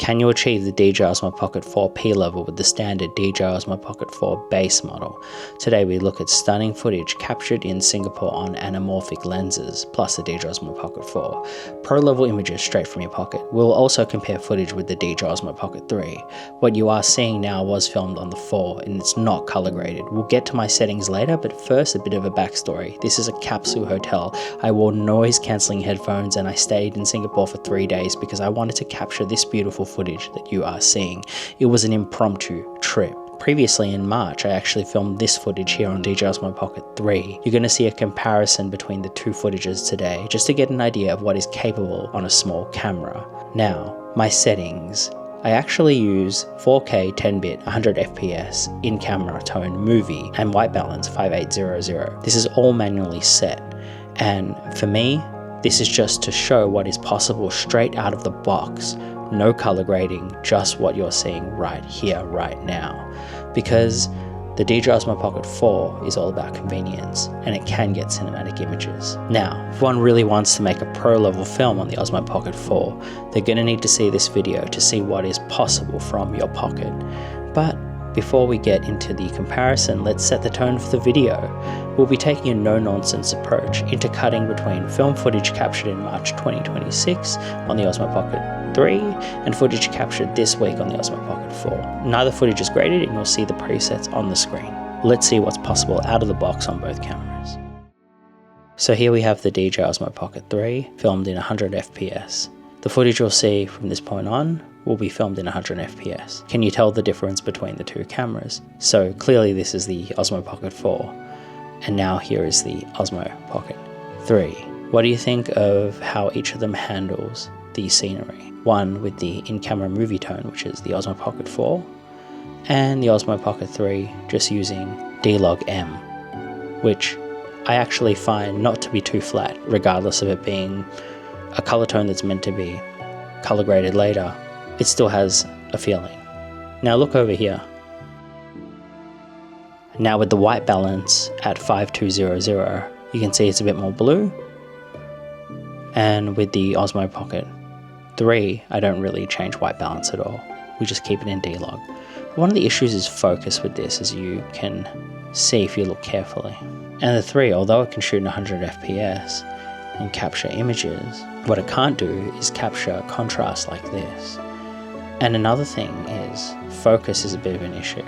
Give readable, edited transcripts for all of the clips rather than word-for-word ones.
Can you achieve the DJI Osmo Pocket 4 P level with the standard DJI Osmo Pocket 4 base model? Today we look at stunning footage captured in Singapore on anamorphic lenses, plus the DJI Osmo Pocket 4. Pro level images straight from your pocket. We'll also compare footage with the DJI Osmo Pocket 3. What you are seeing now was filmed on the 4 and it's not color graded. We'll get to my settings later, but first a bit of a backstory. This is a capsule hotel. I wore noise cancelling headphones and I stayed in Singapore for 3 days because I wanted to capture this beautiful footage that you are seeing. It was an impromptu trip. Previously in March, I actually filmed this footage here on DJI Osmo Pocket 3. You're going to see a comparison between the two footages today, just to get an idea of what is capable on a small camera. Now, my settings. I actually use 4K 10-bit 100 FPS in-camera tone movie and white balance 5800. This is all manually set, and for me, this is just to show what is possible straight out of the box. No color grading, just what you're seeing right here, right now. Because the DJI Osmo Pocket 4 is all about convenience, and it can get cinematic images. Now, if one really wants to make a pro level film on the Osmo Pocket 4, they're going to need to see this video to see what is possible from your pocket. But before we get into the comparison, let's set the tone for the video. We'll be taking a no-nonsense approach, intercutting between film footage captured in March 2026 on the Osmo Pocket 3 and footage captured this week on the Osmo Pocket 4. Neither footage is graded and you'll see the presets on the screen. Let's see what's possible out of the box on both cameras. So here we have the DJI Osmo Pocket 3 filmed in 100 FPS. The footage you'll see from this point on will be filmed in 100 FPS. Can you tell the difference between the two cameras? So clearly this is the Osmo Pocket 4, and now here is the Osmo Pocket 3. What do you think of how each of them handles the scenery? One with the in-camera movie tone, which is the Osmo Pocket 4, and the Osmo Pocket 3 just using D-Log-M, which I actually find not to be too flat, regardless of it being a color tone that's meant to be color graded later. It still has a feeling. Now look over here. Now with the white balance at 5200, you can see it's a bit more blue. And with the Osmo Pocket 3, I don't really change white balance at all. We just keep it in D-Log. One of the issues is focus with this, as you can see if you look carefully. And the 3, although it can shoot in 100 FPS and capture images, what it can't do is capture contrast like this. And another thing is, focus is a bit of an issue,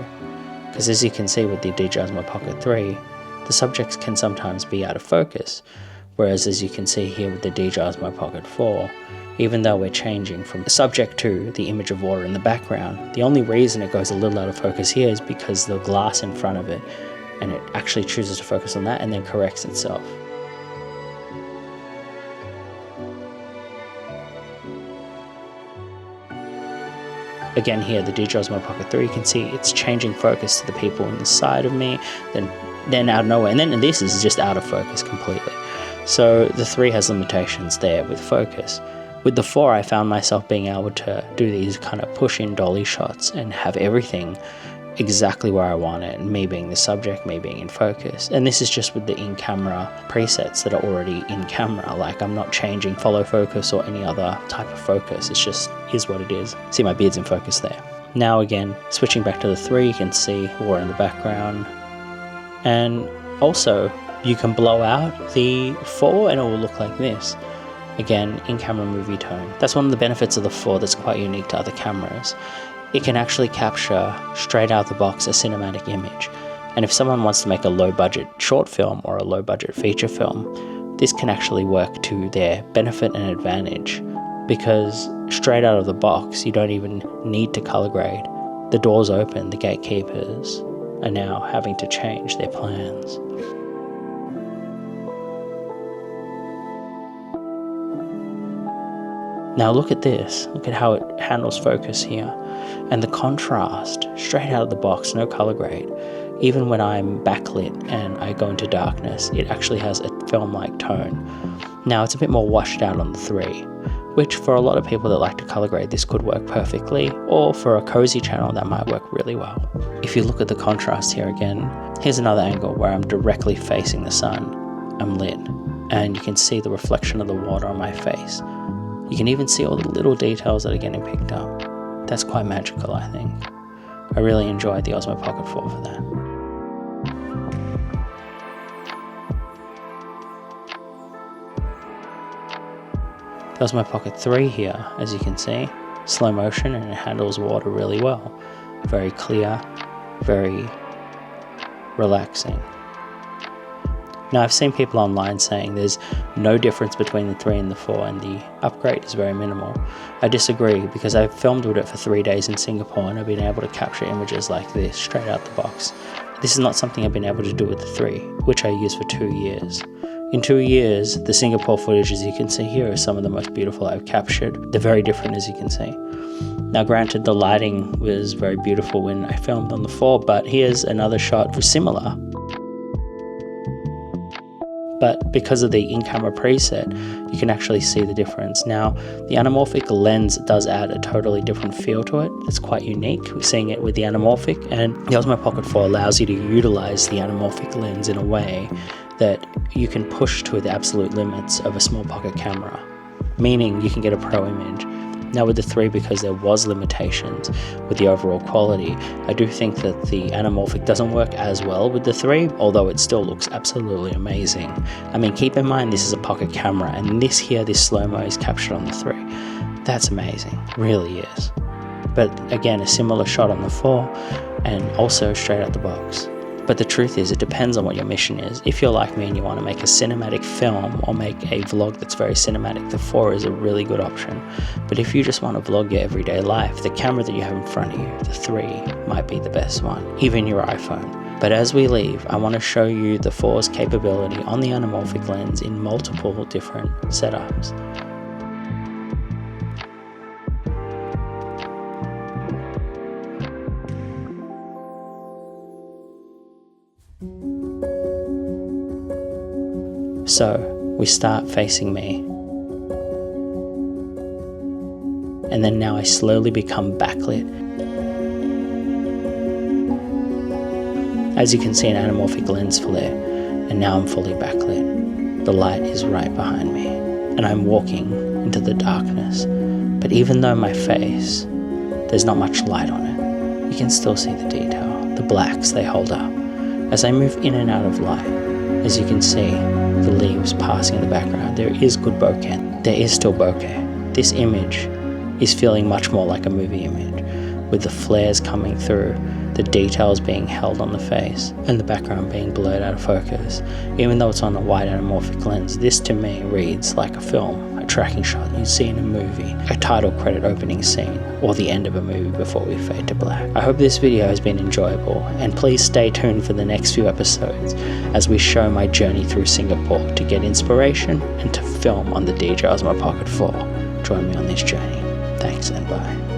because as you can see with the DJI Osmo Pocket 3, the subjects can sometimes be out of focus, whereas as you can see here with the DJI Osmo Pocket 4, even though we're changing from the subject to the image of water in the background, the only reason it goes a little out of focus here is because the glass in front of it, and it actually chooses to focus on that and then corrects itself. Again here, the DJI Osmo Pocket 3, you can see it's changing focus to the people on the side of me, then out of nowhere, and then this is just out of focus completely. So the 3 has limitations there with focus. With the 4, I found myself being able to do these kind of push-in dolly shots and have everything exactly where I want it, and me being the subject, me being in focus. And this is just with the in-camera presets that are already in camera. Like, I'm not changing follow focus or any other type of focus. It's just is what it is. See, my beard's in focus there. Now again, switching back to the 3, you can see water in the background. And also, you can blow out the 4 and it will look like this. Again, in-camera movie tone. That's one of the benefits of the 4 that's quite unique to other cameras. It can actually capture straight out the box a cinematic image. And if someone wants to make a low budget short film or a low budget feature film, this can actually work to their benefit and advantage, because straight out of the box, you don't even need to color grade. The doors open, the gatekeepers are now having to change their plans. Now look at this, look at how it handles focus here. And the contrast, straight out of the box, no color grade. Even when I'm backlit and I go into darkness, it actually has a film-like tone. Now it's a bit more washed out on the 3, which for a lot of people that like to color grade, this could work perfectly, or for a cozy channel that might work really well. If you look at the contrast here again, here's another angle where I'm directly facing the sun. I'm lit, and you can see the reflection of the water on my face. You can even see all the little details that are getting picked up. that's quite magical, I think. I really enjoyed the Osmo Pocket 4 for that. The Osmo Pocket 3 here, as you can see, slow motion, and it handles water really well. Very clear, very relaxing. Now, I've seen people online saying there's no difference between the 3 and the 4 and the upgrade is very minimal. I disagree, because I've filmed with it for 3 days in Singapore and I've been able to capture images like this straight out the box. This is not something I've been able to do with the 3, which I used for 2 years. In 2 years, the Singapore footage, as you can see here, is some of the most beautiful I've captured. They're very different, as you can see. Now, granted, the lighting was very beautiful when I filmed on the 4, but here's another shot similar. But because of the in-camera preset, you can actually see the difference. Now, the anamorphic lens does add a totally different feel to it. It's quite unique. We're seeing it with the anamorphic, and the Osmo Pocket 4 allows you to utilize the anamorphic lens in a way that you can push to the absolute limits of a small pocket camera, meaning you can get a pro image. Now with the 3, because there was limitations with the overall quality, I do think that the anamorphic doesn't work as well with the 3, although it still looks absolutely amazing. I mean, keep in mind this is a pocket camera, and this slow-mo is captured on the 3. That's amazing, really is. But again, a similar shot on the 4, and also straight out the box. But the truth is, it depends on what your mission is. If you're like me and you want to make a cinematic film or make a vlog that's very cinematic, the 4 is a really good option. But if you just want to vlog your everyday life, the camera that you have in front of you, the 3, might be the best one, even your iPhone. But as we leave, I want to show you the 4's capability on the anamorphic lens in multiple different setups. So we start facing me, and then now I slowly become backlit. As you can see, an anamorphic lens flare, and now I'm fully backlit. The light is right behind me, and I'm walking into the darkness. But even though my face, there's not much light on it, you can still see the detail. The blacks, they hold up. As I move in and out of light, as you can see, the leaves passing in the background, there is good bokeh. There is still bokeh. This image is feeling much more like a movie image, with the flares coming through, the details being held on the face, and the background being blurred out of focus. Even though it's on a wide anamorphic lens, this to me reads like a film, a tracking shot you'd see in a movie, a title credit opening scene, or the end of a movie before we fade to black. I hope this video has been enjoyable, and please stay tuned for the next few episodes as we show my journey through Singapore to get inspiration and to film on the DJI Osmo Pocket 4. Join me on this journey. Thanks and bye.